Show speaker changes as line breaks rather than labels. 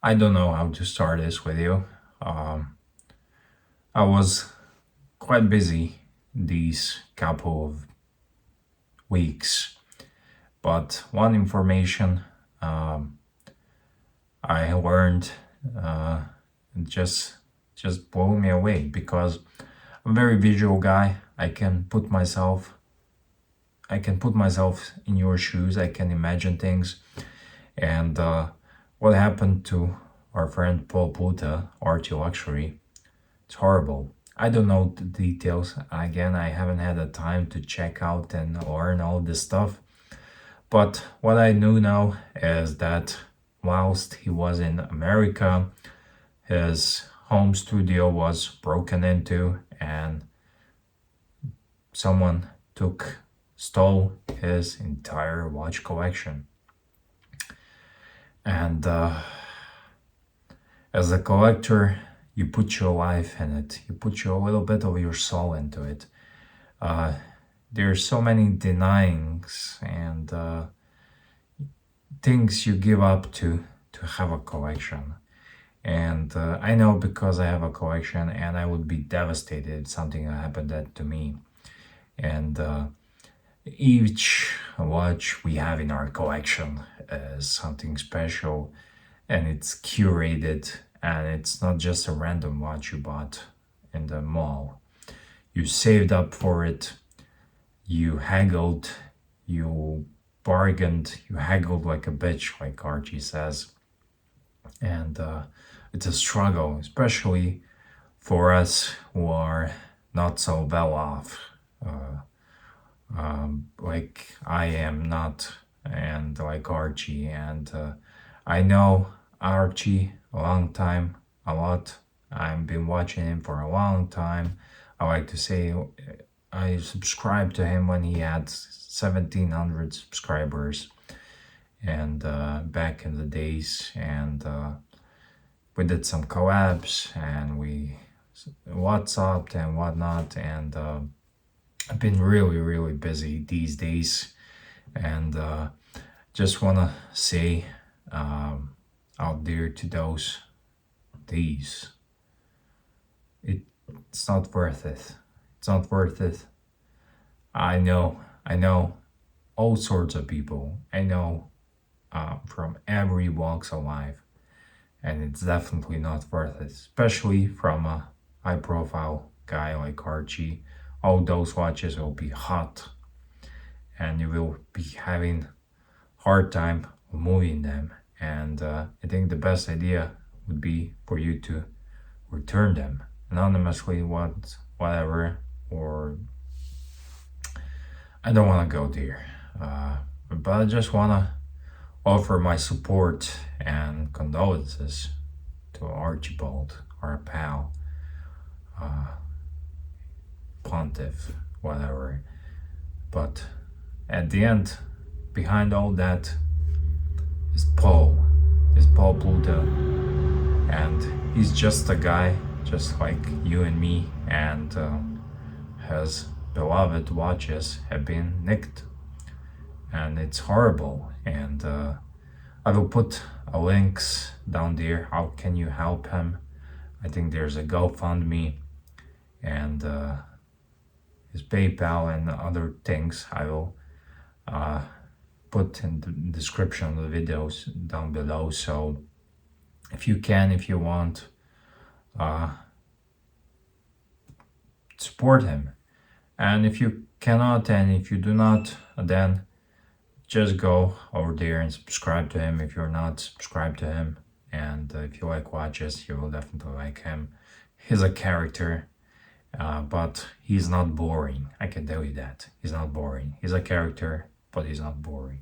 I don't know how to start this with you. Um, I was quite busy these couple of weeks, but one information um, I learned uh, just just blew me away because I'm a very visual guy. I can put myself in your shoes. I can imagine things. And what happened to our friend Paul Puta, Archieluxury? It's horrible. I don't know the details. Again, I haven't had the time to check out and learn all this stuff. But what I know now is that whilst he was in America, his home studio was broken into and someone stole his entire watch collection. And as a collector, you put your life in it. You put a little bit of your soul into it. There's so many denyings and things you give up to have a collection. And I know because I have a collection, and I would be devastated if something happened that to me. And each watch we have in our collection is something special, and it's curated, and it's not just a random watch you bought in the mall. You saved up for it, you haggled, you bargained, you haggled like a bitch, like Archie says. And it's a struggle, especially for us who are not so well off, like I am not, and like Archie. And I know Archie a long time, a lot. I've been watching him for a long time. I like to say I subscribed to him when he had 1,700 subscribers, and back in the days, and we did some collabs, and we WhatsApped and whatnot, and I've been really busy these days, and just want to say out there to these, it's not worth it. It's not worth it. I know all sorts of people. I know from every walks of life, and it's definitely not worth it, especially from a high profile guy like Archie. All those watches will be hot, and you will be having hard time moving them. And I think the best idea would be for you to return them anonymously, whatever. Or I don't want to go there, but I just want to offer my support and condolences to Archibald, our pal, pontiff, whatever. But at the end, behind all that is Paul Pluto, and he's just a guy, just like you and me, and his beloved watches have been nicked, and it's horrible. And I will put links down there. How can you help him? I think there's a GoFundMe and his PayPal and other things. I will put in the description of the videos down below. So if you can, if you want, support him. And if you cannot, and if you do not, then just go over there and subscribe to him if you're not subscribed to him. And if you like watches, you will definitely like him. He's a character, but he's not boring. I can tell you that. He's not boring. He's a character, but he's not boring.